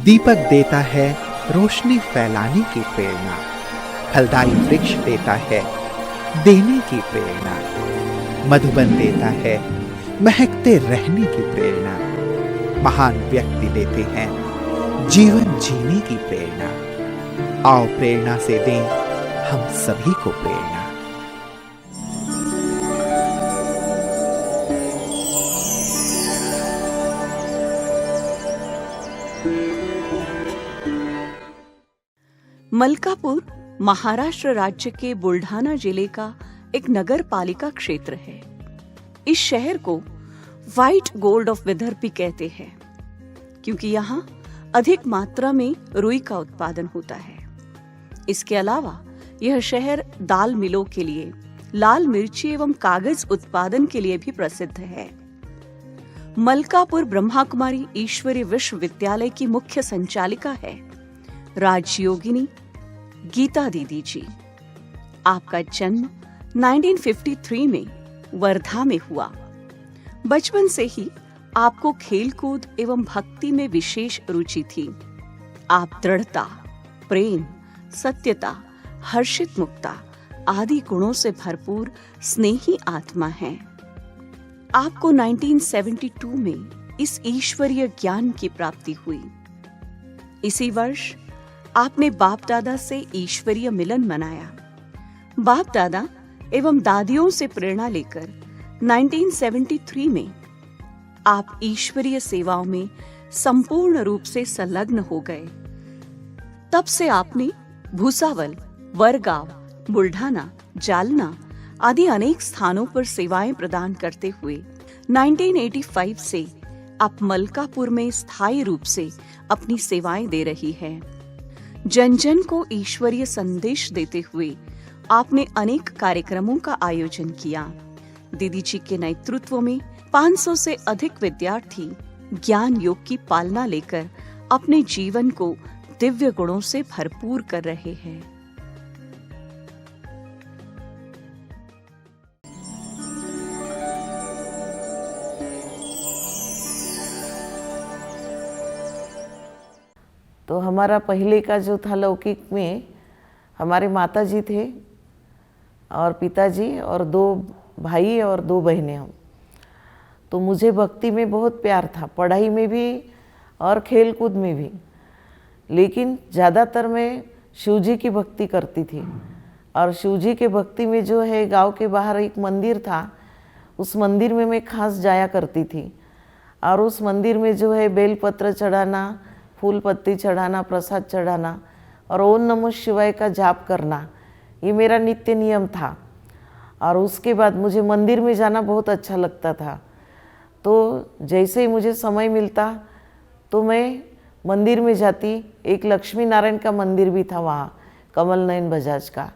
दीपक देता है रोशनी फैलाने की प्रेरणा, फलदायी वृक्ष देता है देने की प्रेरणा, मधुबन देता है महकते रहने की प्रेरणा, महान व्यक्ति देते हैं जीवन जीने की प्रेरणा। आओ प्रेरणा से दें हम सभी को प्रेरणा। मलकापुर महाराष्ट्र राज्य के बुल्ढाना जिले का एक नगर पालिका क्षेत्र है। इस शहर को व्हाइट गोल्ड ऑफ विदर्भ भी कहते हैं, क्योंकि यहाँ अधिक मात्रा में रुई का उत्पादन होता है। इसके अलावा यह शहर दाल मिलों के लिए, लाल मिर्ची एवं कागज उत्पादन के लिए भी प्रसिद्ध है। मलकापुर ब्रह्मा कुमारी ईश्वरीय विश्वविद्यालय की मुख्य संचालिका है राजयोगिनी गीता दीदी जी। आपका जन्म 1953 में वर्धा में हुआ। बचपन से ही आपको खेलकूद एवं भक्ति में विशेष रुचि थी। आप दृढ़ता, प्रेम, सत्यता, हर्षित मुक्ता आदि गुणों से भरपूर स्नेही आत्मा हैं। आपको 1972 में इस ईश्वरीय ज्ञान की प्राप्ति हुई। इसी वर्ष आपने बाप दादा से ईश्वरीय मिलन मनाया। बाप दादा एवं दादियों से प्रेरणा लेकर 1973 में आप ईश्वरीय सेवाओं में संपूर्ण रूप से संलग्न हो गए। तब से आपने भूसावल, वरगांव, बुल्ढाना, जालना आदि अनेक स्थानों पर सेवाएं प्रदान करते हुए 1985 से आप मलकापुर में स्थायी रूप से अपनी सेवाएं दे रही है। जन जन को ईश्वरीय संदेश देते हुए आपने अनेक कार्यक्रमों का आयोजन किया। दीदी जी के नेतृत्व में 500 से अधिक विद्यार्थी ज्ञान योग की पालना लेकर अपने जीवन को दिव्य गुणों से भरपूर कर रहे हैं। तो हमारा पहले का जो था लौकिक में हमारे माता जी थे और पिताजी और 2 भाई और 2 बहनें हम। तो मुझे भक्ति में बहुत प्यार था, पढ़ाई में भी और खेल कूद में भी, लेकिन ज़्यादातर मैं शिव जी की भक्ति करती थी। और शिव जी के भक्ति में जो है गांव के बाहर एक मंदिर था, उस मंदिर में मैं खास जाया करती थी। और उस मंदिर में जो है बेलपत्र चढ़ाना, फूल पत्ती चढ़ाना, प्रसाद चढ़ाना और ओम नमः शिवाय का जाप करना, ये मेरा नित्य नियम था। और उसके बाद मुझे मंदिर में जाना बहुत अच्छा लगता था। तो जैसे ही मुझे समय मिलता तो मैं मंदिर में जाती। एक लक्ष्मी नारायण का मंदिर भी था वहाँ, कमल नयन बजाज का।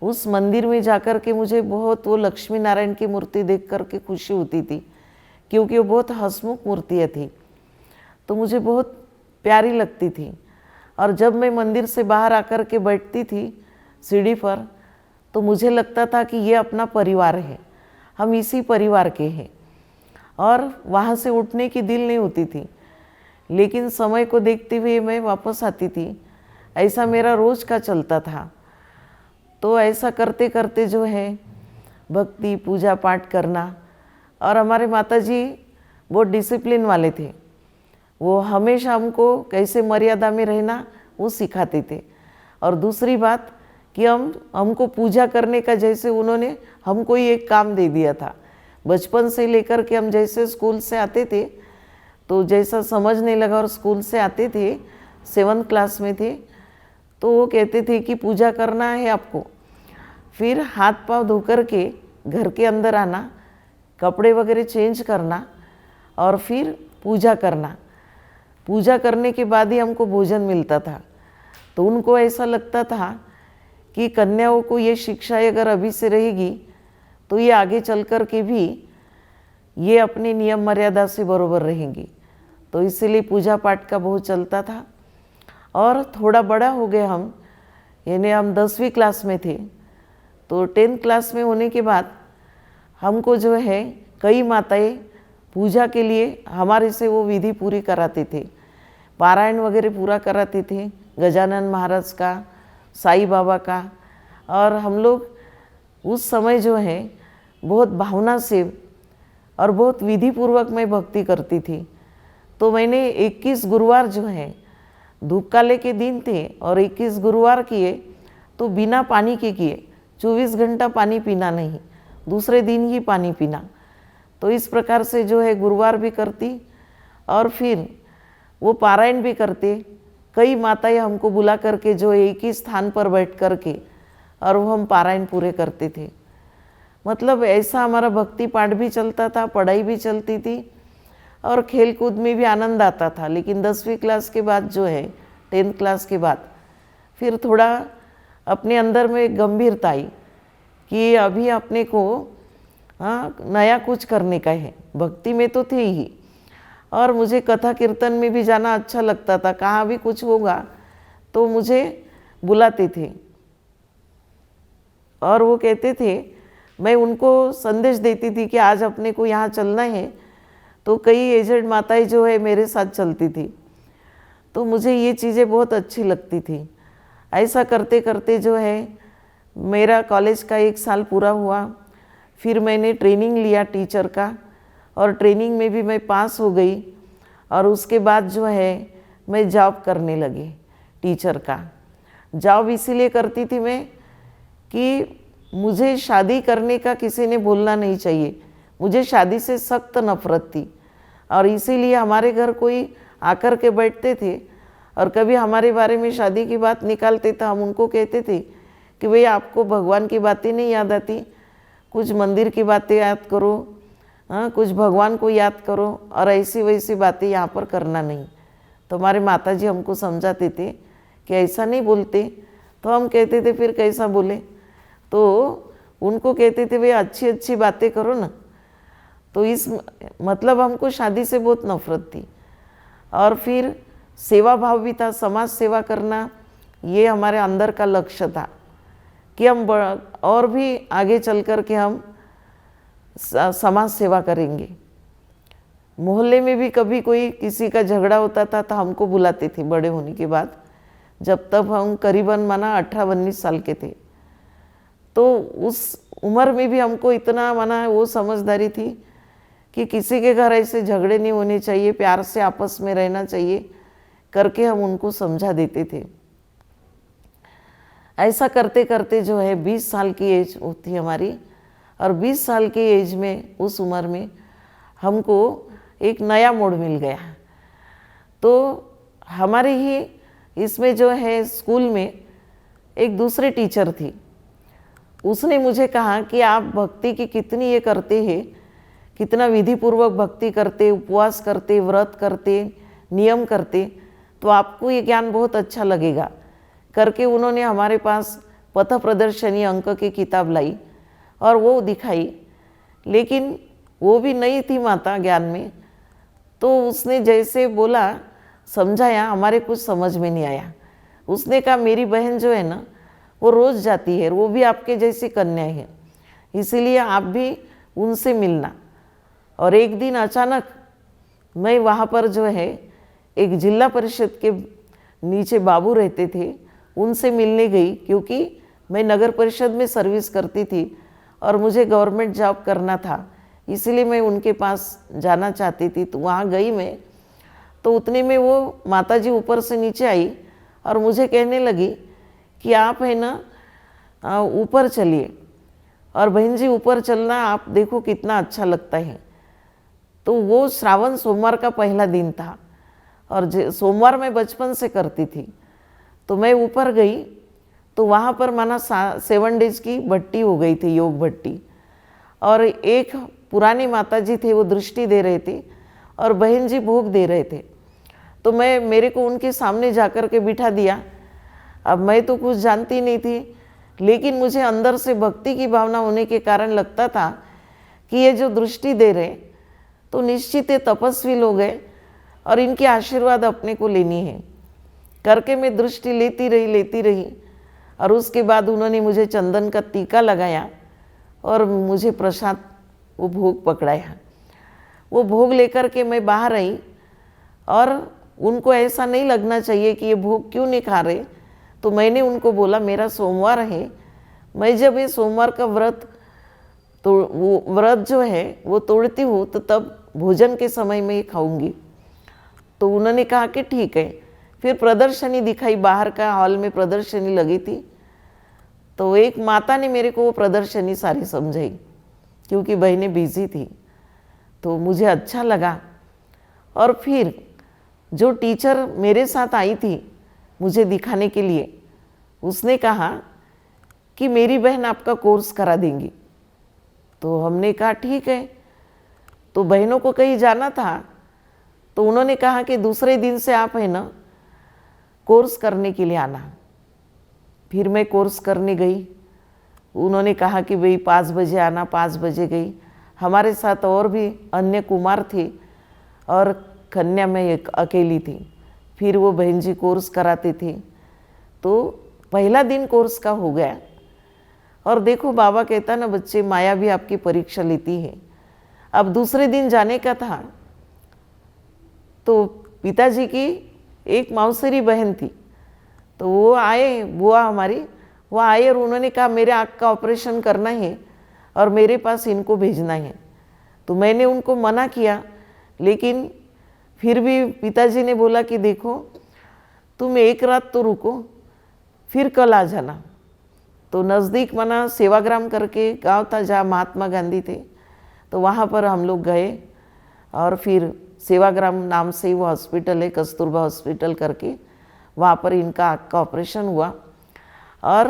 उस मंदिर में जाकर के मुझे बहुत वो लक्ष्मी नारायण की मूर्ति देख कर के खुशी होती थी, क्योंकि वो बहुत हंसमुख मूर्तियाँ थी, तो मुझे बहुत प्यारी लगती थी। और जब मैं मंदिर से बाहर आकर के बैठती थी सीढ़ी पर, तो मुझे लगता था कि ये अपना परिवार है, हम इसी परिवार के हैं। और वहाँ से उठने की दिल नहीं होती थी, लेकिन समय को देखते हुए मैं वापस आती थी। ऐसा मेरा रोज़ का चलता था। तो ऐसा करते करते जो है भक्ति, पूजा पाठ करना। और हमारे माताजी बहुत डिसिप्लिन वाले थे, वो हमेशा हमको कैसे मर्यादा में रहना वो सिखाते थे। और दूसरी बात कि हमको पूजा करने का, जैसे उन्होंने हमको ही एक काम दे दिया था। बचपन से लेकर के हम जैसे स्कूल से आते थे, तो जैसा समझने लगा और स्कूल से आते थे, 7th क्लास में थे, तो वो कहते थे कि पूजा करना है आपको। फिर हाथ पाँव धोकर के घर के अंदर आना, कपड़े वगैरह चेंज करना और फिर पूजा करना। पूजा करने के बाद ही हमको भोजन मिलता था। तो उनको ऐसा लगता था कि कन्याओं को ये शिक्षा अगर अभी से रहेगी तो ये आगे चल कर के भी ये अपने नियम मर्यादा से बरोबर रहेंगी। तो इसीलिए पूजा पाठ का बहुत चलता था। और थोड़ा बड़ा हो गए हम, यानी हम 10वीं क्लास में थे, तो 10th क्लास में होने के बाद हमको जो है कई माताएं पूजा के लिए हमारे से वो विधि पूरी कराते थे। पारायण वगैरह पूरा कराते थे, गजानन महाराज का, साईं बाबा का। और हम लोग उस समय जो है बहुत भावना से और बहुत विधि पूर्वक मैं भक्ति करती थी। तो मैंने 21 गुरुवार जो है, धूप काले के दिन थे और 21 गुरुवार किए तो बिना पानी के किए, 24 घंटा पानी पीना नहीं, दूसरे दिन ही पानी पीना। तो इस प्रकार से जो है गुरुवार भी करती और फिर वो पारायण भी करते। कई माताएं हमको बुला करके जो एक ही स्थान पर बैठ करके और वो हम पारायण पूरे करते थे। मतलब ऐसा हमारा भक्ति पाठ भी चलता था, पढ़ाई भी चलती थी और खेल कूद में भी आनंद आता था। लेकिन 10वीं क्लास के बाद जो है, 10th क्लास के बाद फिर थोड़ा अपने अंदर में गंभीरता आई कि अभी अपने को नया कुछ करने का है। भक्ति में तो थे ही और मुझे कथा कीर्तन में भी जाना अच्छा लगता था। कहाँ भी कुछ होगा तो मुझे बुलाते थे और वो कहते थे, मैं उनको संदेश देती थी कि आज अपने को यहाँ चलना है। तो कई एजेड माताएं जो है मेरे साथ चलती थी, तो मुझे ये चीज़ें बहुत अच्छी लगती थी। ऐसा करते करते जो है मेरा कॉलेज का 1 साल पूरा हुआ। फिर मैंने ट्रेनिंग लिया टीचर का और ट्रेनिंग में भी मैं पास हो गई। और उसके बाद जो है मैं जॉब करने लगी टीचर का। जॉब इसीलिए करती थी मैं कि मुझे शादी करने का किसी ने बोलना नहीं चाहिए। मुझे शादी से सख्त नफरत थी और इसीलिए हमारे घर कोई आकर के बैठते थे और कभी हमारे बारे में शादी की बात निकालते तो हम उनको कहते थे कि भाई आपको भगवान की बातें नहीं याद आती, कुछ मंदिर की बातें याद करो, कुछ भगवान को याद करो और ऐसी वैसी बातें यहाँ पर करना नहीं। तो हमारे माताजी हमको समझाते थे कि ऐसा नहीं बोलते। तो हम कहते थे फिर कैसा बोले, तो उनको कहते थे भाई अच्छी अच्छी बातें करो ना। तो इस मतलब हमको शादी से बहुत नफरत थी। और फिर सेवा भाव भी था, समाज सेवा करना ये हमारे अंदर का लक्ष्य था कि हम और भी आगे चल कर के हम समाज सेवा करेंगे। मोहल्ले में भी कभी कोई किसी का झगड़ा होता था तो हमको बुलाते थे बड़े होने के बाद, जब तक हम करीबन माना 18-19 साल के थे। तो उस उम्र में भी हमको इतना माना वो समझदारी थी कि किसी के घर ऐसे झगड़े नहीं होने चाहिए, प्यार से आपस में रहना चाहिए करके हम उनको समझा देते थे। ऐसा करते करते जो है 20 साल की एज होती हमारी और 20 साल की एज में उस उम्र में हमको एक नया मोड़ मिल गया। तो हमारे ही इसमें जो है स्कूल में एक दूसरे टीचर थी, उसने मुझे कहा कि आप भक्ति की कितनी ये करते हैं, कितना विधि पूर्वक भक्ति करते, उपवास करते, व्रत करते, नियम करते, तो आपको ये ज्ञान बहुत अच्छा लगेगा करके उन्होंने हमारे पास पथ प्रदर्शनी अंक की किताब लाई और वो दिखाई। लेकिन वो भी नई थी माता ज्ञान में, तो उसने जैसे बोला समझाया, हमारे कुछ समझ में नहीं आया। उसने कहा मेरी बहन जो है ना वो रोज़ जाती है, वो भी आपके जैसी कन्या है, इसीलिए आप भी उनसे मिलना। और एक दिन अचानक मैं वहाँ पर जो है एक जिला परिषद के नीचे बाबू रहते थे, उनसे मिलने गई, क्योंकि मैं नगर परिषद में सर्विस करती थी और मुझे गवर्नमेंट जॉब करना था, इसीलिए मैं उनके पास जाना चाहती थी। तो वहाँ गई मैं, तो उतने में वो माताजी ऊपर से नीचे आई और मुझे कहने लगी कि आप है ना ऊपर चलिए और बहन जी ऊपर चलना, आप देखो कितना अच्छा लगता है। तो वो श्रावण सोमवार का पहला दिन था और सोमवार मैं बचपन से करती थी। तो मैं ऊपर गई तो वहाँ पर माना 7 डेज की भट्टी हो गई थी, योग भट्टी, और एक पुराने माताजी थे वो दृष्टि दे रहे थे और बहन जी भोग दे रहे थे। तो मेरे को उनके सामने जाकर के बिठा दिया। अब मैं तो कुछ जानती नहीं थी, लेकिन मुझे अंदर से भक्ति की भावना होने के कारण लगता था कि ये जो दृष्टि दे रहे तो निश्चित ये तपस्वी लोग हैं और इनके आशीर्वाद अपने को लेनी है करके मैं दृष्टि लेती रही। और उसके बाद उन्होंने मुझे चंदन का टीका लगाया और मुझे प्रसाद वो भोग पकड़ाया। वो भोग लेकर के मैं बाहर आई और उनको ऐसा नहीं लगना चाहिए कि ये भोग क्यों नहीं खा रहे। तो मैंने उनको बोला मेरा सोमवार है, मैं जब ये सोमवार का व्रत तो वो व्रत जो है वो तोड़ती हूँ तो तब भोजन के समय में ही खाऊंगी। तो उन्होंने कहा कि ठीक है। फिर प्रदर्शनी दिखाई, बाहर का हॉल में प्रदर्शनी लगी थी। तो एक माता ने मेरे को वो प्रदर्शनी सारी समझाई, क्योंकि बहनें बिजी थी। तो मुझे अच्छा लगा। और फिर जो टीचर मेरे साथ आई थी मुझे दिखाने के लिए, उसने कहा कि मेरी बहन आपका कोर्स करा देंगी। तो हमने कहा ठीक है। तो बहनों को कहीं जाना था, तो उन्होंने कहा कि दूसरे दिन से आप है ना कोर्स करने के लिए आना। फिर मैं कोर्स करने गई। उन्होंने कहा कि भाई 5 बजे आना। 5 बजे गई। हमारे साथ और भी अन्य कुमार थे और कन्या में एक अकेली थी। फिर वो बहन जी कोर्स कराते थे। तो पहला दिन कोर्स का हो गया। और देखो बाबा कहता ना, बच्चे माया भी आपकी परीक्षा लेती है। अब दूसरे दिन जाने का था, तो पिताजी की एक मौसेरी बहन थी, तो वो आए, बुआ हमारी, वो आए और उन्होंने कहा मेरे आँख का ऑपरेशन करना है और मेरे पास इनको भेजना है। तो मैंने उनको मना किया, लेकिन फिर भी पिताजी ने बोला कि देखो तुम एक रात तो रुको, फिर कल आ जाना। तो नज़दीक मना सेवाग्राम करके गांव था जहाँ महात्मा गांधी थे, तो वहाँ पर हम लोग गए। और फिर सेवाग्राम नाम से वो हॉस्पिटल है, कस्तूरबा हॉस्पिटल करके, वहाँ पर इनका आँख का ऑपरेशन हुआ। और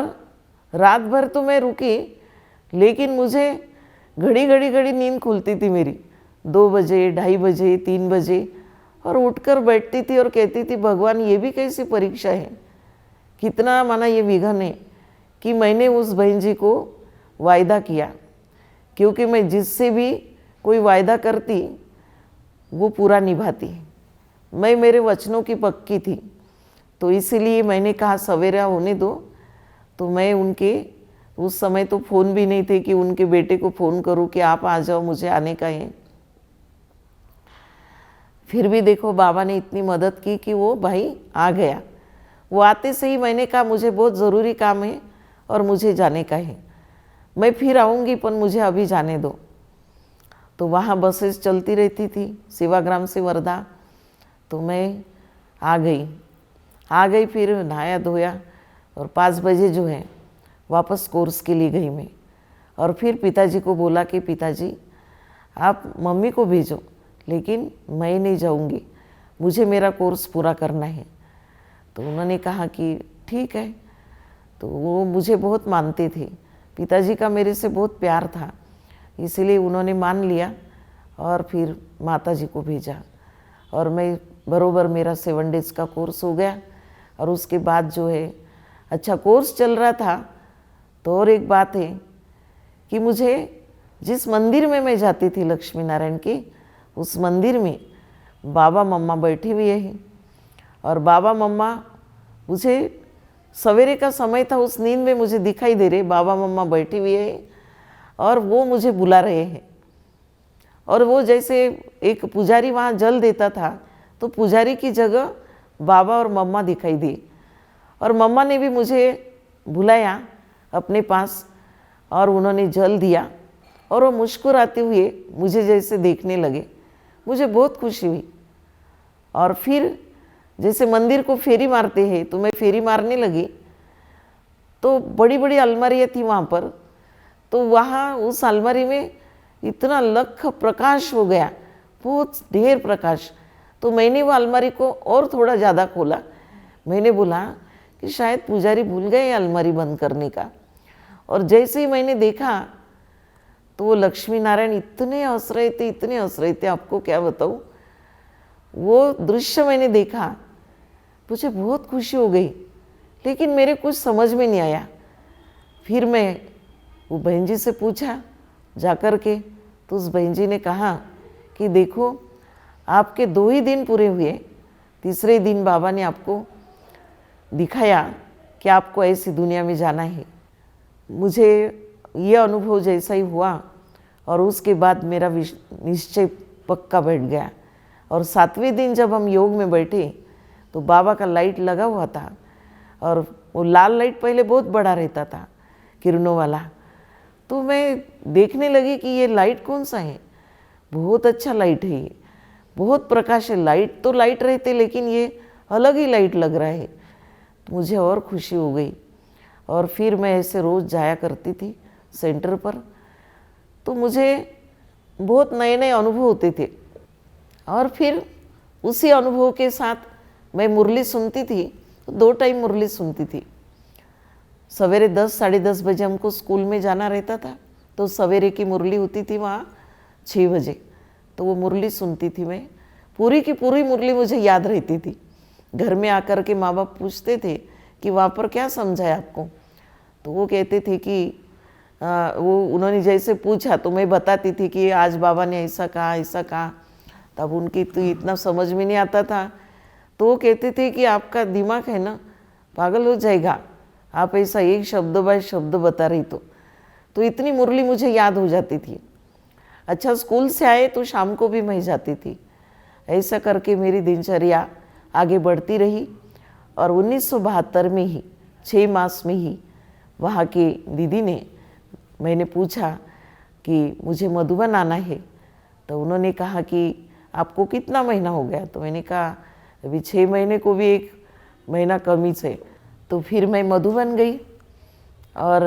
रात भर तो मैं रुकी, लेकिन मुझे घड़ी घड़ी नींद खुलती थी मेरी, 2 बजे, 2:30 बजे, 3 बजे, और उठकर बैठती थी और कहती थी भगवान ये भी कैसी परीक्षा है, कितना माना ये विघन है कि मैंने उस बहन जी को वायदा किया, क्योंकि मैं जिससे भी कोई वायदा करती वो पूरा निभाती। मैं मेरे वचनों की पक्की थी। तो इसीलिए मैंने कहा सवेरा होने दो। तो मैं उनके, उस समय तो फ़ोन भी नहीं थे कि उनके बेटे को फ़ोन करूं कि आप आ जाओ, मुझे आने का है। फिर भी देखो बाबा ने इतनी मदद की कि वो भाई आ गया। वो आते से ही मैंने कहा मुझे बहुत ज़रूरी काम है और मुझे जाने का है, मैं फिर आऊँगी पर मुझे अभी जाने दो। तो वहाँ बसेस चलती रहती थी सेवाग्राम से वर्धा। तो मैं आ गई। फिर नहाया धोया और 5 बजे जो है वापस कोर्स के लिए गई मैं। और फिर पिताजी को बोला कि पिताजी आप मम्मी को भेजो, लेकिन मैं नहीं जाऊंगी, मुझे मेरा कोर्स पूरा करना है। तो उन्होंने कहा कि ठीक है। तो वो मुझे बहुत मानते थे, पिताजी का मेरे से बहुत प्यार था, इसीलिए उन्होंने मान लिया। और फिर माताजी को भेजा और मैं बरोबर मेरा 7 डेज़ का कोर्स हो गया। और उसके बाद जो है अच्छा कोर्स चल रहा था। तो और एक बात है कि मुझे जिस मंदिर में मैं जाती थी लक्ष्मी नारायण के, उस मंदिर में बाबा मम्मा बैठी हुई है। और बाबा मम्मा मुझे सवेरे का समय था, उस नींद में मुझे दिखाई दे रहे बाबा मम्मा बैठी हुई है और वो मुझे बुला रहे हैं। और वो जैसे एक पुजारी वहाँ जल देता था, तो पुजारी की जगह बाबा और मम्मा दिखाई दी। और मम्मा ने भी मुझे बुलाया अपने पास और उन्होंने जल दिया और वो मुस्कुराते हुए मुझे जैसे देखने लगे। मुझे बहुत खुशी हुई। और फिर जैसे मंदिर को फेरी मारते हैं, तो मैं फेरी मारने लगी। तो बड़ी बड़ी अलमारियाँ थी वहाँ पर। तो वहाँ उस अलमारी में इतना लख प्रकाश हो गया, बहुत ढेर प्रकाश। तो मैंने वो अलमारी को और थोड़ा ज़्यादा खोला। मैंने बोला कि शायद पुजारी भूल गए अलमारी बंद करने का। और जैसे ही मैंने देखा तो वो लक्ष्मी नारायण इतने हंस रहे थे, आपको क्या बताऊँ। वो दृश्य मैंने देखा, मुझे बहुत खुशी हो गई, लेकिन मेरे कुछ समझ में नहीं आया। फिर मैं वो बहन जी से पूछा जाकर के, तो उस बहन जी ने कहा कि देखो आपके 2 ही दिन पूरे हुए, तीसरे दिन बाबा ने आपको दिखाया कि आपको ऐसी दुनिया में जाना है। मुझे ये अनुभव जैसा ही हुआ और उसके बाद मेरा निश्चय पक्का बैठ गया और 7वें दिन जब हम योग में बैठे तो बाबा का लाइट लगा हुआ था, और वो लाल लाइट पहले बहुत बड़ा रहता था, किरणों वाला। तो मैं देखने लगी कि ये लाइट कौन सा है, बहुत अच्छा लाइट है, ये बहुत प्रकाश है। लाइट तो लाइट रहते, लेकिन ये अलग ही लाइट लग रहा है। तो मुझे और खुशी हो गई, और फिर मैं ऐसे रोज़ जाया करती थी सेंटर पर। तो मुझे बहुत नए नए अनुभव होते थे, और फिर उसी अनुभव के साथ मैं मुरली सुनती थी। तो 2 टाइम मुरली सुनती थी। सवेरे 10 साढ़े 10 बजे हमको स्कूल में जाना रहता था, तो सवेरे की मुरली होती थी वहाँ 6 बजे, तो वो मुरली सुनती थी मैं। पूरी की पूरी मुरली मुझे याद रहती थी। घर में आकर के माँ बाप पूछते थे कि वहाँ पर क्या समझाया आपको, तो वो कहते थे कि वो उन्होंने जैसे पूछा तो मैं बताती थी कि आज बाबा ने ऐसा कहा ऐसा कहा। तब उनकी तो इतना समझ में नहीं आता था, तो वो कहते थे कि आपका दिमाग है ना पागल हो जाएगा, आप ऐसा एक शब्द बाय शब्द बता रही। तो इतनी मुरली मुझे याद हो जाती थी। अच्छा, स्कूल से आए तो शाम को भी मैं जाती थी। ऐसा करके मेरी दिनचर्या आगे बढ़ती रही, और 1972 में ही 6 मास में ही वहाँ के दीदी ने, मैंने पूछा कि मुझे मधुबन आना है, तो उन्होंने कहा कि आपको कितना महीना हो गया। तो मैंने कहा अभी 6 महीने को भी 1 महीना कमी से। तो फिर मैं मधुबन गई, और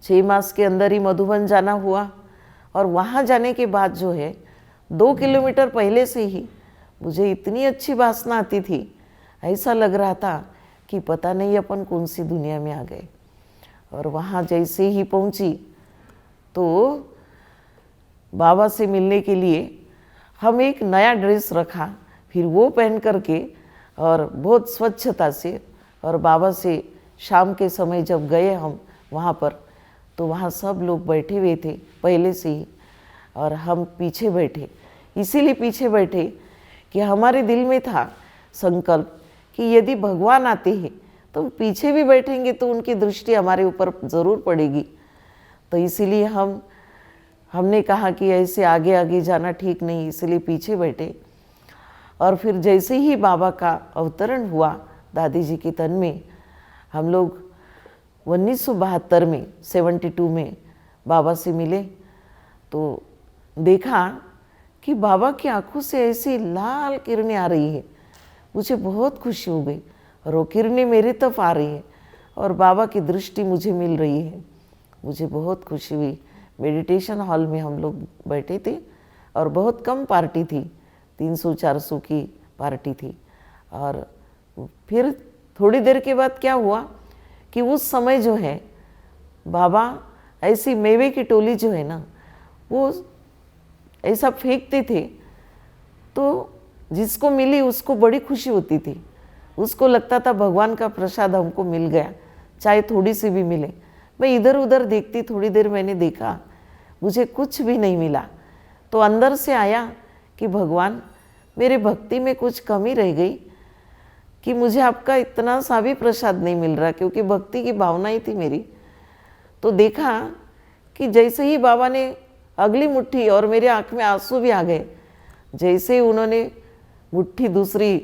6 मास के अंदर ही मधुबन जाना हुआ। और वहाँ जाने के बाद जो है 2 किलोमीटर पहले से ही मुझे इतनी अच्छी वासना आती थी, ऐसा लग रहा था कि पता नहीं अपन कौन सी दुनिया में आ गए। और वहाँ जैसे ही पहुँची तो बाबा से मिलने के लिए हम एक नया ड्रेस रखा, फिर वो पहन करके और बहुत स्वच्छता से, और बाबा से शाम के समय जब गए हम वहाँ पर, तो वहाँ सब लोग बैठे हुए थे पहले से ही, और हम पीछे बैठे। इसीलिए पीछे बैठे कि हमारे दिल में था संकल्प कि यदि भगवान आते हैं तो पीछे भी बैठेंगे तो उनकी दृष्टि हमारे ऊपर ज़रूर पड़ेगी। तो इसीलिए हमने कहा कि ऐसे आगे आगे जाना ठीक नहीं, इसलिए पीछे बैठे। और फिर जैसे ही बाबा का अवतरण हुआ दादी जी के तन में, हम लोग 1972 में 72 में बाबा से मिले, तो देखा कि बाबा की आंखों से ऐसी लाल किरणें आ रही है। मुझे बहुत खुशी हो गई, और वो किरणें मेरे तरफ आ रही है, और बाबा की दृष्टि मुझे मिल रही है। मुझे बहुत खुशी हुई। मेडिटेशन हॉल में हम लोग बैठे थे, और बहुत कम पार्टी थी, 300-400 की पार्टी थी। और फिर थोड़ी देर के बाद क्या हुआ कि उस समय जो है बाबा ऐसी मेवे की टोली जो है ना, वो ऐसा फेंकते थे, तो जिसको मिली उसको बड़ी खुशी होती थी। उसको लगता था भगवान का प्रसाद हमको मिल गया, चाहे थोड़ी सी भी मिले। मैं इधर उधर देखती, थोड़ी देर मैंने देखा, मुझे कुछ भी नहीं मिला। तो अंदर से आया कि भगवान, मेरे भक्ति में कुछ कमी रह गई कि मुझे आपका इतना सा भी प्रसाद नहीं मिल रहा, क्योंकि भक्ति की भावना ही थी मेरी। तो देखा कि जैसे ही बाबा ने अगली मुट्ठी, और मेरे आँख में आंसू भी आ गए, जैसे ही उन्होंने मुट्ठी दूसरी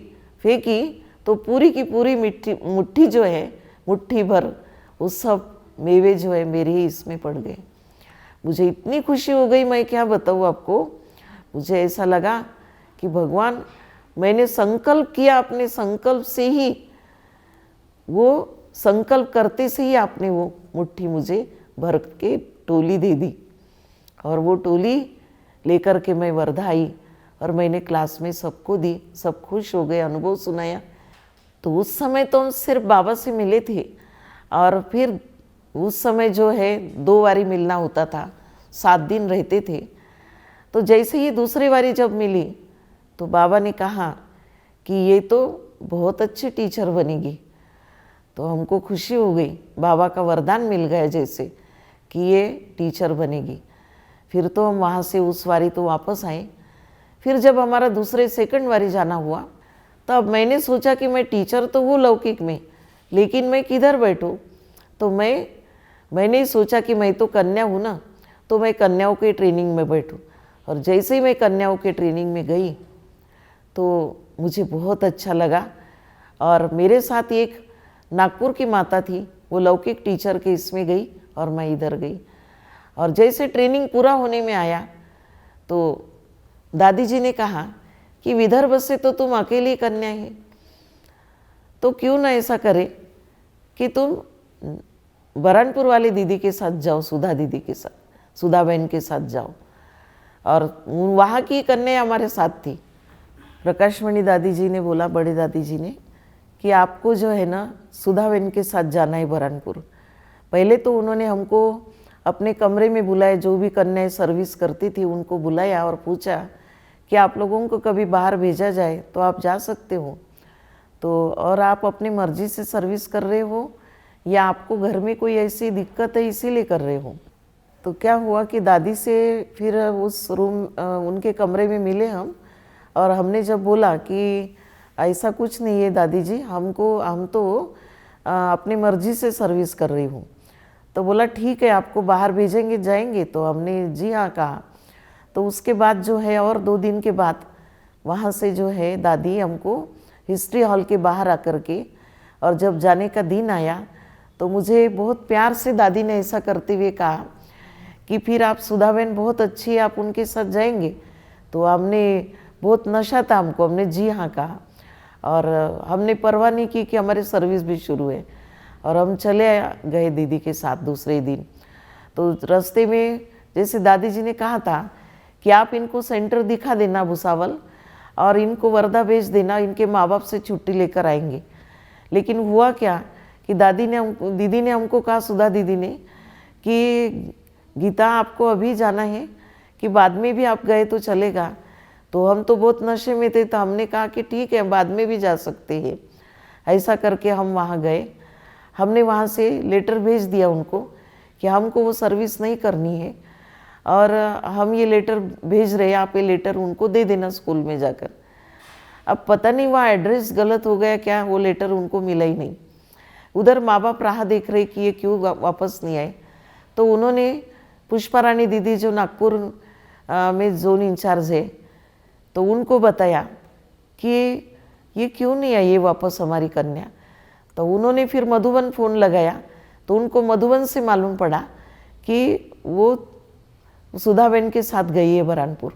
फेंकी तो पूरी की पूरी मुट्ठी जो है, मुट्ठी भर, वो सब मेवे जो है मेरे ही इसमें पड़ गए। मुझे इतनी खुशी हो गई, मैं क्या बताऊँ आपको। मुझे ऐसा लगा कि भगवान, मैंने संकल्प किया, अपने संकल्प से ही, वो संकल्प करते से ही आपने वो मुट्ठी मुझे भर के टोली दे दी। और वो टोली लेकर के मैं वर्धा आई, और मैंने क्लास में सबको दी, सब खुश हो गए, अनुभव सुनाया। तो उस समय तो हम सिर्फ बाबा से मिले थे, और फिर उस समय जो है 2 बारी मिलना होता था, 7 दिन रहते थे। तो जैसे ही दूसरी बारी जब मिली तो बाबा ने कहा कि ये तो बहुत अच्छी टीचर बनेगी। तो हमको खुशी हो गई, बाबा का वरदान मिल गया जैसे कि ये टीचर बनेगी। फिर तो हम वहाँ से उस बारी तो वापस आए। फिर जब हमारा दूसरे सेकंड बारी जाना हुआ, तब मैंने सोचा कि मैं टीचर तो हूँ लौकिक में, लेकिन मैं किधर बैठूँ। तो मैंने सोचा कि मैं तो कन्या हूँ ना, तो मैं कन्याओं के ट्रेनिंग में बैठूँ। और जैसे ही मैं कन्याओं के ट्रेनिंग में गई तो मुझे बहुत अच्छा लगा। और मेरे साथ एक नागपुर की माता थी, वो लौकिक टीचर के इसमें गई और मैं इधर गई। और जैसे ट्रेनिंग पूरा होने में आया तो दादी जी ने कहा कि विदर्भ से तो तुम अकेली कन्या है, तो क्यों ना ऐसा करे कि तुम बरहानपुर वाली दीदी के साथ जाओ, सुधा दीदी के साथ, सुधा बहन के साथ जाओ। और वहाँ की कन्या हमारे साथ थी। प्रकाशमणि दादी जी ने बोला, बड़े दादी जी ने, कि आपको जो है ना सुधा बहन के साथ जाना है बरहानपुर। पहले तो उन्होंने हमको अपने कमरे में बुलाया, जो भी कन्याएं सर्विस करती थी उनको बुलाया और पूछा कि आप लोगों को कभी बाहर भेजा जाए तो आप जा सकते हो, तो और आप अपनी मर्जी से सर्विस कर रहे हो या आपको घर में कोई ऐसी दिक्कत है इसीलिए कर रहे हो। तो क्या हुआ कि दादी से फिर उस रूम उनके कमरे में मिले हम, और हमने जब बोला कि ऐसा कुछ नहीं है दादी जी, हम तो अपनी मर्जी से सर्विस कर रही हूँ। तो बोला ठीक है, आपको बाहर भेजेंगे, जाएंगे? तो हमने जी हाँ कहा। तो उसके बाद जो है और 2 दिन के बाद वहाँ से जो है दादी हमको हिस्ट्री हॉल के बाहर आकर के, और जब जाने का दिन आया तो मुझे बहुत प्यार से दादी ने ऐसा करते हुए कहा कि फिर आप सुधा बहन बहुत अच्छी है, आप उनके साथ जाएंगे? तो हमने बहुत नशा था हमको, हमने जी हाँ कहा, और हमने परवाह नहीं की कि हमारी सर्विस भी शुरू है, और हम चले गए दीदी के साथ दूसरे दिन। तो रास्ते में जैसे दादी जी ने कहा था कि आप इनको सेंटर दिखा देना भुसावल, और इनको वर्धा भेज देना, इनके माँ बाप से छुट्टी लेकर आएंगे। लेकिन हुआ क्या कि दीदी ने हमको कहा, सुधा दीदी ने, कि गीता आपको अभी जाना है कि बाद में भी आप गए तो चलेगा? तो हम तो बहुत नशे में थे, तो हमने कहा कि ठीक है, बाद में भी जा सकते हैं। ऐसा करके हम वहाँ गए। हमने वहाँ से लेटर भेज दिया उनको कि हमको वो सर्विस नहीं करनी है, और हम ये लेटर भेज रहे हैं, आप ये लेटर उनको दे देना स्कूल में जाकर। अब पता नहीं वहाँ एड्रेस गलत हो गया क्या, वो लेटर उनको मिला ही नहीं। उधर माँ बाप राह देख रहे कि ये क्यों वापस नहीं आए। तो उन्होंने पुष्पा रानी दीदी जो नागपुर में जोन इंचार्ज है, तो उनको बताया कि ये क्यों नहीं आई ये वापस हमारी कन्या। तो उन्होंने फिर मधुबन फ़ोन लगाया, तो उनको मधुबन से मालूम पड़ा कि वो सुधा बहन के साथ गई है बरहानपुर।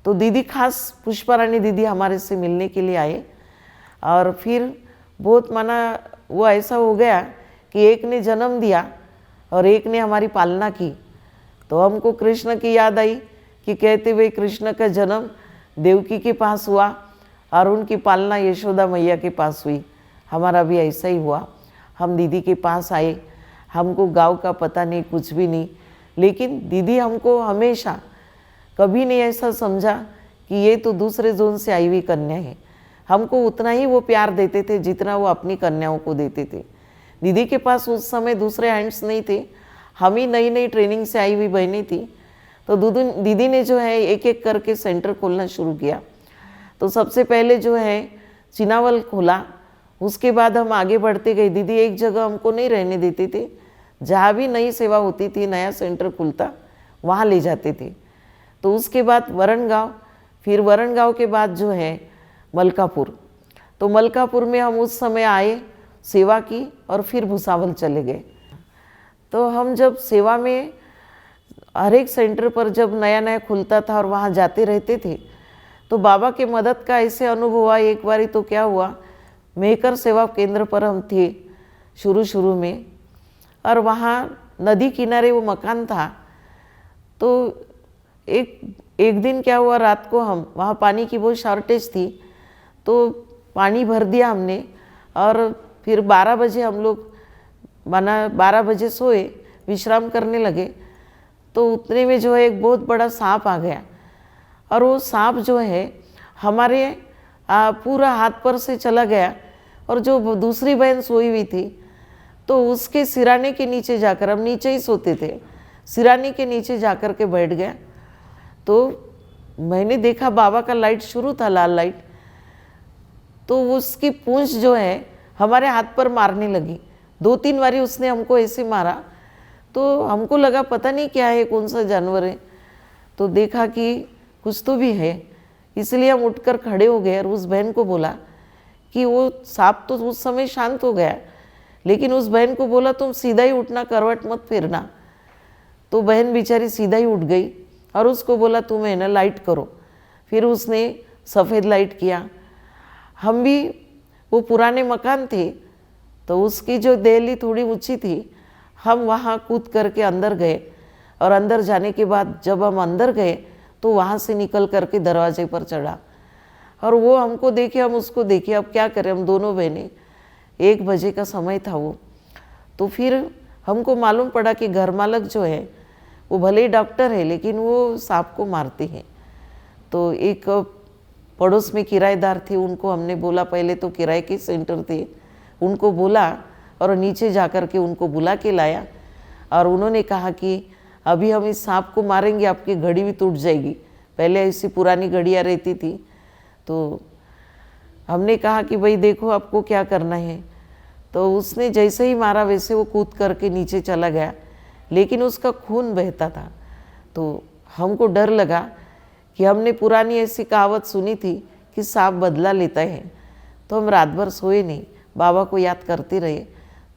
तो दीदी खास पुष्पा रानी दीदी हमारे से मिलने के लिए आए, और फिर बहुत माना वो ऐसा हो गया कि एक ने जन्म दिया और एक ने हमारी पालना की। तो हमको कृष्ण की याद आई कि कहते हुए कृष्ण का जन्म देवकी के पास हुआ और उनकी पालना यशोदा मैया के पास हुई। हमारा भी ऐसा ही हुआ। हम दीदी के पास आए, हमको गांव का पता नहीं, कुछ भी नहीं, लेकिन दीदी हमको हमेशा कभी नहीं ऐसा समझा कि ये तो दूसरे जोन से आई हुई कन्या है। हमको उतना ही वो प्यार देते थे जितना वो अपनी कन्याओं को देते थे। दीदी के पास उस समय दूसरे हैंड्स नहीं थे, हम ही नई नई ट्रेनिंग से आई हुई बहनें थी। तो दीदी ने जो है एक एक करके सेंटर खोलना शुरू किया। तो सबसे पहले जो है चिनावल खोला, उसके बाद हम आगे बढ़ते गए। दीदी एक जगह हमको नहीं रहने देते थे, जहाँ भी नई सेवा होती थी, नया सेंटर खुलता, वहाँ ले जाते थे। तो उसके बाद वरणगांव, फिर वरणगांव के बाद जो है मलकापुर। तो मलकापुर में हम उस समय आए, सेवा की, और फिर भुसावल चले गए। तो हम जब सेवा में हर एक सेंटर पर जब नया नया खुलता था और वहाँ जाते रहते थे, तो बाबा के मदद का ऐसे अनुभव हुआ। एक बारी तो क्या हुआ, मेहकर सेवा केंद्र पर हम थे शुरू में, और वहाँ नदी किनारे वो मकान था। तो एक दिन क्या हुआ, रात को हम वहाँ पानी की बहुत शॉर्टेज थी, तो पानी भर दिया हमने, और फिर 12 बजे हम लोग 12 बजे सोए, विश्राम करने लगे। तो उतने में जो है एक बहुत बड़ा सांप आ गया, और वो सांप जो है हमारे पूरा हाथ पर से चला गया, और जो दूसरी बहन सोई हुई थी तो उसके सिराने के नीचे जाकर, हम नीचे ही सोते थे, सिराने के नीचे जाकर के बैठ गया। तो मैंने देखा बाबा का लाइट शुरू था, लाल लाइट, तो उसकी पूंछ जो है हमारे हाथ पर मारने लगी। 2-3 बारी उसने हमको ऐसे मारा, तो हमको लगा पता नहीं क्या है, कौन सा जानवर है। तो देखा कि कुछ तो भी है, इसलिए हम उठकर खड़े हो गए और उस बहन को बोला कि वो सांप तो उस समय शांत हो गया, लेकिन उस बहन को बोला तुम सीधा ही उठना, करवट मत फिरना। तो बहन बेचारी सीधा ही उठ गई और उसको बोला तुम है ना लाइट करो। फिर उसने सफ़ेद लाइट किया। हम भी, वो पुराने मकान थे तो उसकी जो दहली थोड़ी ऊंची थी, हम वहाँ कूद करके अंदर गए और अंदर जाने के बाद जब हम अंदर गए तो वहाँ से निकल करके दरवाजे पर चढ़ा और वो हमको देखे, हम उसको देखे। अब क्या करें, हम दोनों बहनें, 1 बजे का समय था वो। तो फिर हमको मालूम पड़ा कि घर मालक जो है वो भले ही डॉक्टर है लेकिन वो सांप को मारते हैं। तो एक पड़ोस में किराएदार थे, उनको हमने बोला, पहले तो किराए के सेंटर थे, उनको बोला और नीचे जा कर के उनको बुला के लाया और उन्होंने कहा कि अभी हम इस सांप को मारेंगे, आपकी घड़ी भी टूट जाएगी। पहले ऐसी पुरानी घड़ियाँ रहती थी। तो हमने कहा कि भाई देखो आपको क्या करना है। तो उसने जैसे ही मारा वैसे वो कूद करके नीचे चला गया, लेकिन उसका खून बहता था। तो हमको डर लगा कि हमने पुरानी ऐसी कहावत सुनी थी कि सांप बदला लेता है। तो हम रात भर सोए नहीं, बाबा को याद करते रहे।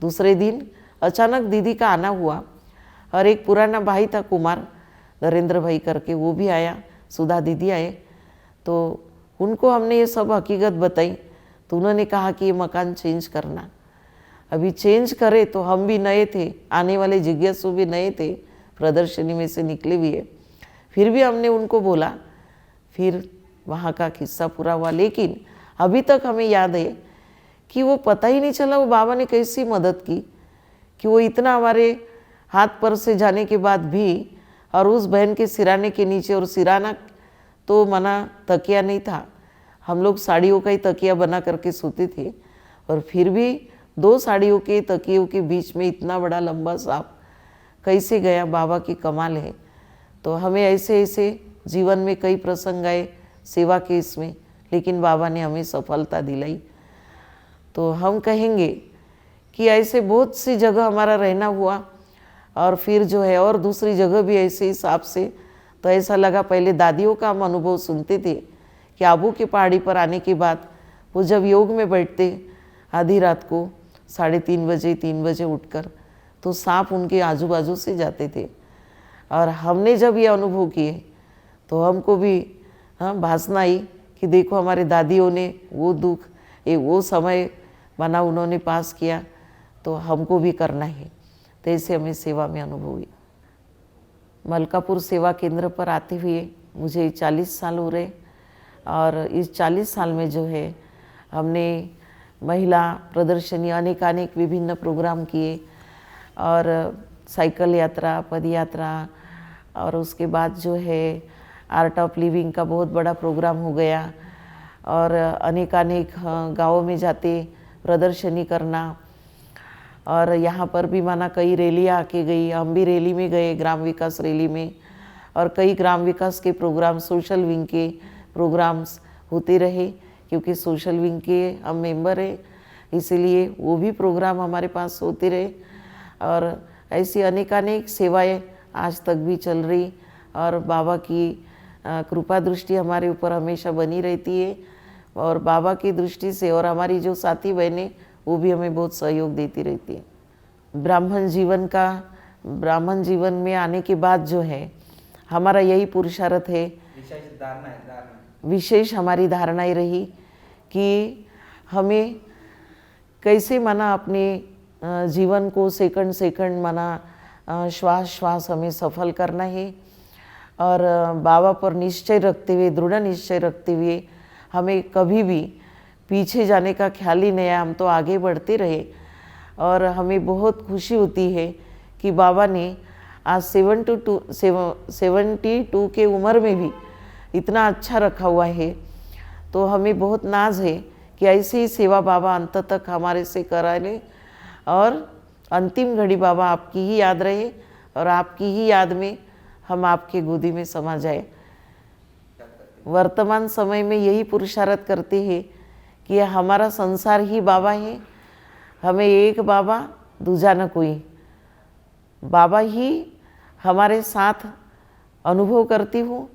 दूसरे दिन अचानक दीदी का आना हुआ और एक पुराना भाई था कुमार, नरेंद्र भाई करके, वो भी आया, सुधा दीदी आए। तो उनको हमने ये सब हकीकत बताई। तो उन्होंने कहा कि ये मकान चेंज करना। अभी चेंज करे तो हम भी नए थे, आने वाले जिज्ञासु भी नए थे, प्रदर्शनी में से निकले भी है। फिर भी हमने उनको बोला, फिर वहाँ का किस्सा पूरा हुआ। लेकिन अभी तक हमें याद है कि वो पता ही नहीं चला वो बाबा ने कैसी मदद की, कि वो इतना हमारे हाथ पर से जाने के बाद भी, और उस बहन के सिराने के नीचे, और सिराना तो मना तकिया नहीं था, हम लोग साड़ियों का ही तकिया बना करके सोते थे, और फिर भी 2 साड़ियों के तकियों के बीच में इतना बड़ा लंबा सांप कैसे गया, बाबा की कमाल है। तो हमें ऐसे ऐसे जीवन में कई प्रसंग आए सेवा के इसमें, लेकिन बाबा ने हमें सफलता दिलाई। तो हम कहेंगे कि ऐसे बहुत सी जगह हमारा रहना हुआ, और फिर जो है और दूसरी जगह भी ऐसे हिसाब से। तो ऐसा लगा, पहले दादियों का हम अनुभव सुनते थे कि आबू की पहाड़ी पर आने के बाद वो जब योग में बैठते आधी रात को 3:30 बजे 3 बजे उठकर, तो सांप उनके आजू बाजू से जाते थे। और हमने जब ये अनुभव किए तो हमको भी भासना आई कि देखो हमारे दादियों ने वो दुख, वो समय बना उन्होंने पास किया, तो हमको भी करना है। तो ऐसे हमें सेवा में अनुभव हुई। मलकापुर सेवा केंद्र पर आते हुए मुझे 40 साल हो रहे, और इस 40 साल में जो है हमने महिला प्रदर्शनी, अनेकानेक विभिन्न प्रोग्राम किए, और साइकिल यात्रा, पद यात्रा, और उसके बाद जो है आर्ट ऑफ लिविंग का बहुत बड़ा प्रोग्राम हो गया, और अनेकानेक गाँवों में जाते प्रदर्शनी करना। और यहाँ पर भी माना कई रैलियाँ आके गई, हम भी रैली में गए, ग्राम विकास रैली में, और कई ग्राम विकास के प्रोग्राम, सोशल विंग के प्रोग्राम्स होते रहे, क्योंकि सोशल विंग के हम मेंबर हैं, इसीलिए वो भी प्रोग्राम हमारे पास होते रहे। और ऐसी अनेकानेक सेवाएं आज तक भी चल रही, और बाबा की कृपा दृष्टि हमारे ऊपर हमेशा बनी रहती है, और बाबा की दृष्टि से, और हमारी जो साथी बहनें वो भी हमें बहुत सहयोग देती रहती है। ब्राह्मण जीवन में आने के बाद जो है हमारा यही पुरुषार्थ है, विशेष हमारी धारणाएं रही कि हमें कैसे माना अपने जीवन को सेकंड सेकंड माना श्वास श्वास हमें सफल करना है, और बाबा पर निश्चय रखते हुए, दृढ़ निश्चय रखते हुए हमें कभी भी पीछे जाने का ख्याल ही नहीं है, हम तो आगे बढ़ते रहे। और हमें बहुत खुशी होती है कि बाबा ने आज 72 के उम्र में भी इतना अच्छा रखा हुआ है। तो हमें बहुत नाज है कि ऐसी ही सेवा बाबा अंत तक हमारे से करा ले, और अंतिम घड़ी बाबा आपकी ही याद रहे, और आपकी ही याद में हम आपके गोदी में समा जाए। वर्तमान समय में यही पुरुषार्थ करते हैं कि हमारा संसार ही बाबा है, हमें एक बाबा दूजा न कोई, बाबा ही हमारे साथ अनुभव करती हूँ।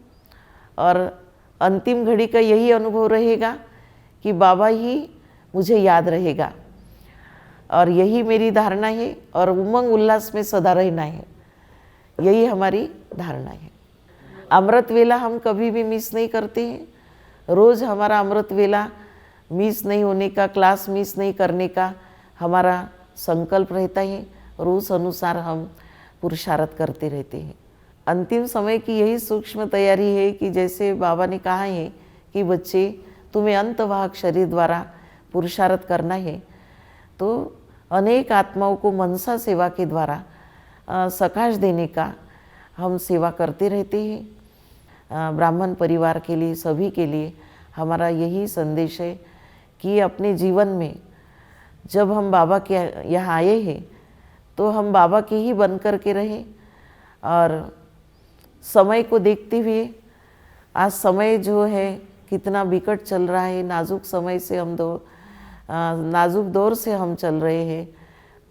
और अंतिम घड़ी का यही अनुभव रहेगा कि बाबा ही मुझे याद रहेगा, और यही मेरी धारणा है, और उमंग उल्लास में सदा रहना है, यही हमारी धारणा है। अमृत वेला हम कभी भी मिस नहीं करते हैं। रोज़ हमारा अमृत वेला मिस नहीं होने का, क्लास मिस नहीं करने का हमारा संकल्प रहता है, और उस अनुसार हम पुरुषार्थ करते रहते हैं। अंतिम समय की यही सूक्ष्म तैयारी है कि जैसे बाबा ने कहा है कि बच्चे तुम्हें अंतवाहक शरीर द्वारा पुरुषार्थ करना है, तो अनेक आत्माओं को मनसा सेवा के द्वारा सकाश देने का हम सेवा करते रहते हैं। ब्राह्मण परिवार के लिए, सभी के लिए हमारा यही संदेश है कि अपने जीवन में जब हम बाबा के यहाँ आए हैं तो हम बाबा के ही बन कर के रहें, और समय को देखते हुए, आज समय जो है कितना विकट चल रहा है, नाजुक समय से नाजुक दौर से हम चल रहे हैं,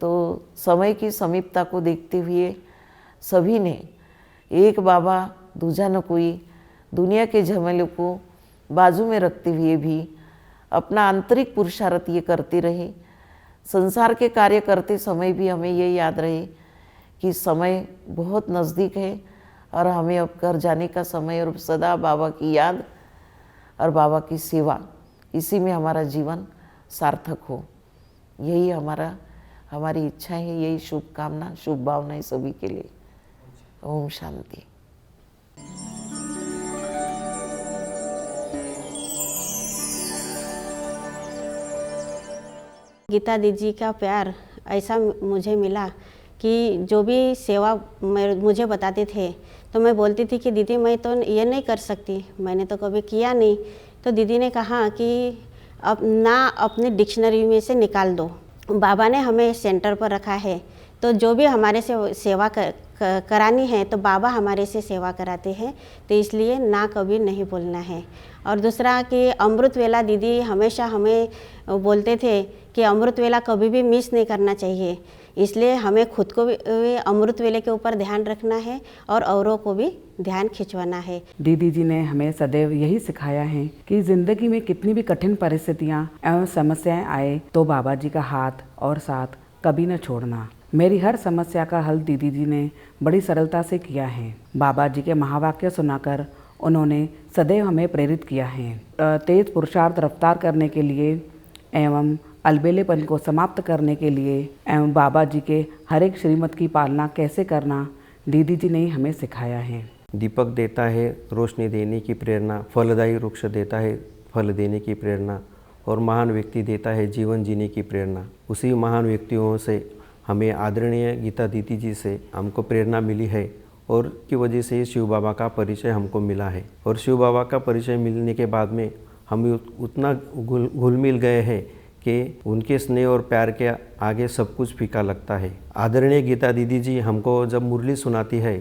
तो समय की समीपता को देखते हुए सभी ने एक बाबा दूजा न कोई, दुनिया के झमेलों को बाजू में रखते हुए भी अपना आंतरिक पुरुषार्थ ये करते रहे। संसार के कार्य करते समय भी हमें ये याद रहे कि समय बहुत नज़दीक है और हमें अब घर जाने का समय, और सदा बाबा की याद और बाबा की सेवा, इसी में हमारा जीवन सार्थक हो, यही हमारी इच्छा है, यही शुभकामना, शुभ भावनाएं सभी के लिए। ओम शांति। गीता दीदी का प्यार ऐसा मुझे मिला कि जो भी सेवा मुझे बताते थे तो मैं बोलती थी कि दीदी मैं तो ये नहीं कर सकती, मैंने तो कभी किया नहीं। तो दीदी ने कहा कि अब ना अपने डिक्शनरी में से निकाल दो, बाबा ने हमें सेंटर पर रखा है, तो जो भी हमारे से सेवा करानी है तो बाबा हमारे से सेवा कराते हैं, तो इसलिए ना कभी नहीं बोलना है। और दूसरा कि अमृत वेला दीदी हमेशा हमें बोलते थे कि अमृत वेला कभी भी मिस नहीं करना चाहिए, इसलिए हमें खुद को भी अमृत वेले के ऊपर ध्यान रखना है और औरों को भी ध्यान खिंचवाना है। दीदी जी ने हमें सदैव यही सिखाया है कि जिंदगी में कितनी भी कठिन परिस्थितियां एवं समस्याएं आए तो बाबा जी का हाथ और साथ कभी न छोड़ना। मेरी हर समस्या का हल दीदी जी ने बड़ी सरलता से किया है। बाबा जी के महावाक्य सुनाकर उन्होंने सदैव हमें प्रेरित किया है। तेज पुरुषार्थ रफ्तार करने के लिए एवं अलबेलेपन को समाप्त करने के लिए एवं बाबा जी के हर एक श्रीमत की पालना कैसे करना दीदी जी ने हमें सिखाया है। दीपक देता है रोशनी देने की प्रेरणा, फलदायी वृक्ष देता है फल देने की प्रेरणा, और महान व्यक्ति देता है जीवन जीने की प्रेरणा। उसी महान व्यक्तियों से हमें आदरणीय गीता दीदी जी से हमको प्रेरणा मिली है, और की वजह से शिव बाबा का परिचय हमको मिला है। और शिव बाबा का परिचय मिलने के बाद में हम उतना घुल मिल गए हैं कि उनके स्नेह और प्यार के आगे सब कुछ फीका लगता है। आदरणीय गीता दीदी जी हमको जब मुरली सुनाती है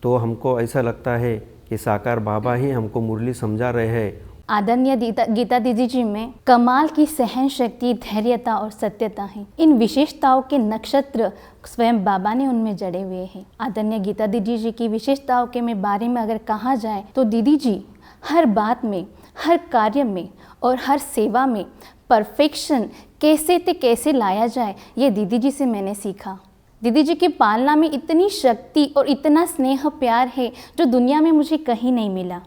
तो हमको ऐसा लगता है कि साकार बाबा ही हमको मुरली समझा रहे हैं। आदरणीय गीता दीदी जी में कमाल की सहन शक्ति, धैर्यता और सत्यता है। इन विशेषताओं के नक्षत्र स्वयं बाबा ने उनमें जड़े हुए हैं। आदरणीय गीता दीदी जी की विशेषताओं के बारे में अगर कहा जाए तो दीदी जी हर बात में, हर कार्य में और हर सेवा में परफेक्शन कैसे लाया जाए, ये दीदी जी से मैंने सीखा। दीदी जी की पालना में इतनी शक्ति और इतना स्नेह प्यार है जो दुनिया में मुझे कहीं नहीं मिला।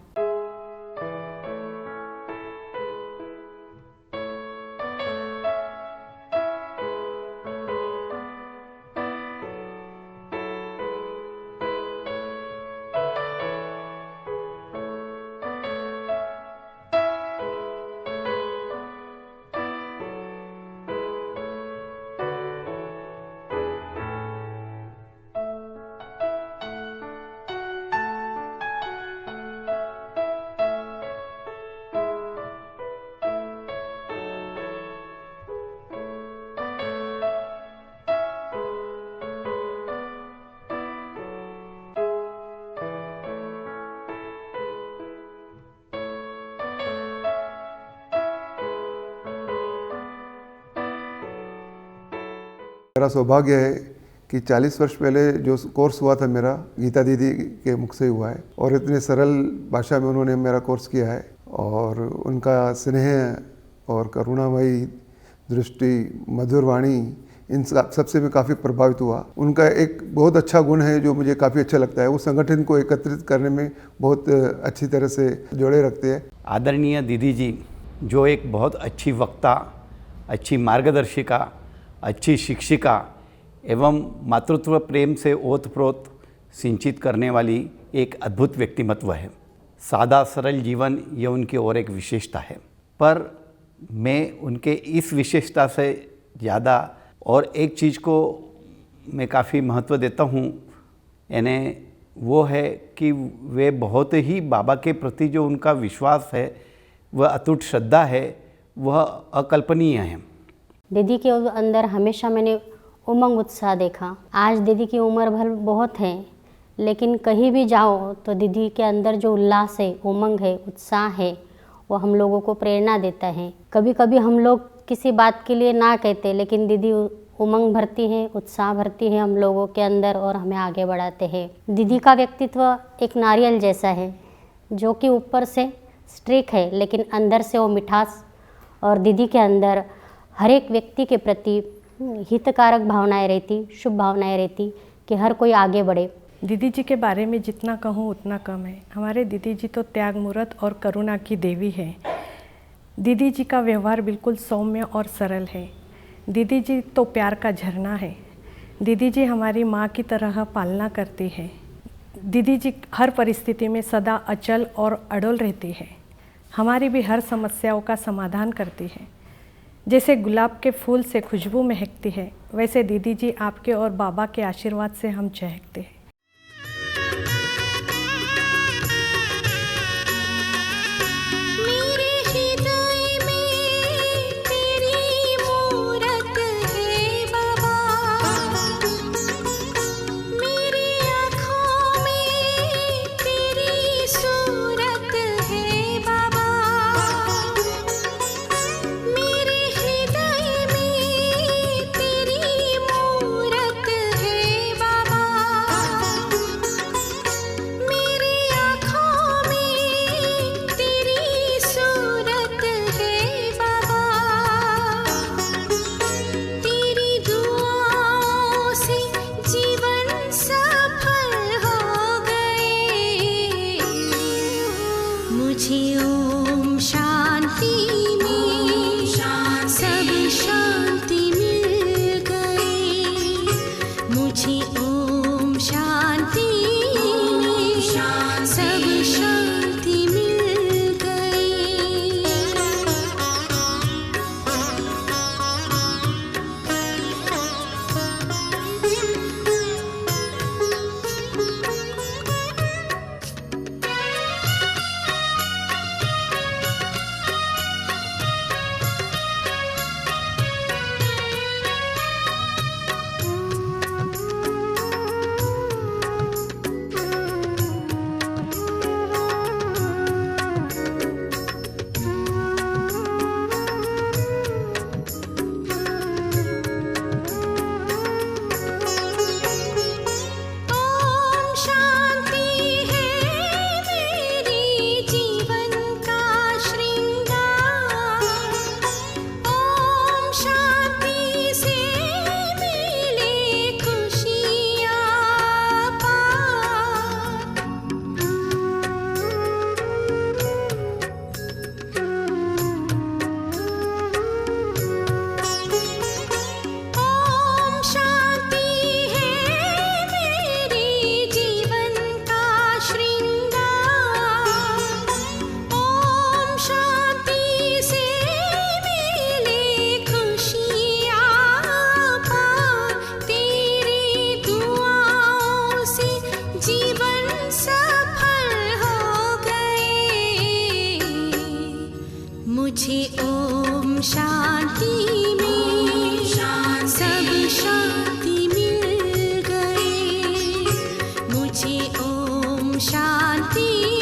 मेरा सौभाग्य है कि 40 वर्ष पहले जो कोर्स हुआ था मेरा गीता दीदी के मुख से हुआ है, और इतने सरल भाषा में उन्होंने मेरा कोर्स किया है। और उनका स्नेह और करुणामयी दृष्टि, मधुर वाणी, इन सबसे मैं काफ़ी प्रभावित हुआ। उनका एक बहुत अच्छा गुण है जो मुझे काफ़ी अच्छा लगता है, वो संगठन को एकत्रित करने में बहुत अच्छी तरह से जोड़े रखते हैं। आदरणीय दीदी जी जो एक बहुत अच्छी वक्ता, अच्छी मार्गदर्शिका, अच्छी शिक्षिका एवं मातृत्व प्रेम से ओतप्रोत सिंचित करने वाली एक अद्भुत व्यक्तिमत्व है। सादा सरल जीवन ये उनकी और एक विशेषता है, पर मैं उनके इस विशेषता से ज़्यादा और एक चीज़ को मैं काफ़ी महत्व देता हूँ, यानी वो है कि वे बहुत ही बाबा के प्रति जो उनका विश्वास है, वह अटूट श्रद्धा है, वह अकल्पनीय है। दीदी के अंदर हमेशा मैंने उमंग उत्साह देखा। आज दीदी की उम्र भर बहुत है, लेकिन कहीं भी जाओ तो दीदी के अंदर जो उल्लास है, उमंग है, उत्साह है, वो हम लोगों को प्रेरणा देता है। कभी कभी हम लोग किसी बात के लिए ना कहते, लेकिन दीदी उमंग भरती है, उत्साह भरती है हम लोगों के अंदर और हमें आगे बढ़ाते हैं। दीदी का व्यक्तित्व एक नारियल जैसा है, जो कि ऊपर से स्ट्रिक है, लेकिन अंदर से वो मिठास, और दीदी के अंदर हर एक व्यक्ति के प्रति हितकारक भावनाएं रहती, शुभ भावनाएं रहती कि हर कोई आगे बढ़े। दीदी जी के बारे में जितना कहूँ उतना कम है। हमारे दीदी जी तो त्याग मूर्त और करुणा की देवी है। दीदी जी का व्यवहार बिल्कुल सौम्य और सरल है। दीदी जी तो प्यार का झरना है। दीदी जी हमारी माँ की तरह पालना करती है। दीदी जी हर परिस्थिति में सदा अचल और अड़ोल रहती है। हमारी भी हर समस्याओं का समाधान करती है। जैसे गुलाब के फूल से खुशबू महकती है, वैसे दीदी जी आपके और बाबा के आशीर्वाद से हम चहकते हैं। मुझे ओम शांति में सब शांति मिल गई। मुझे ओम शांति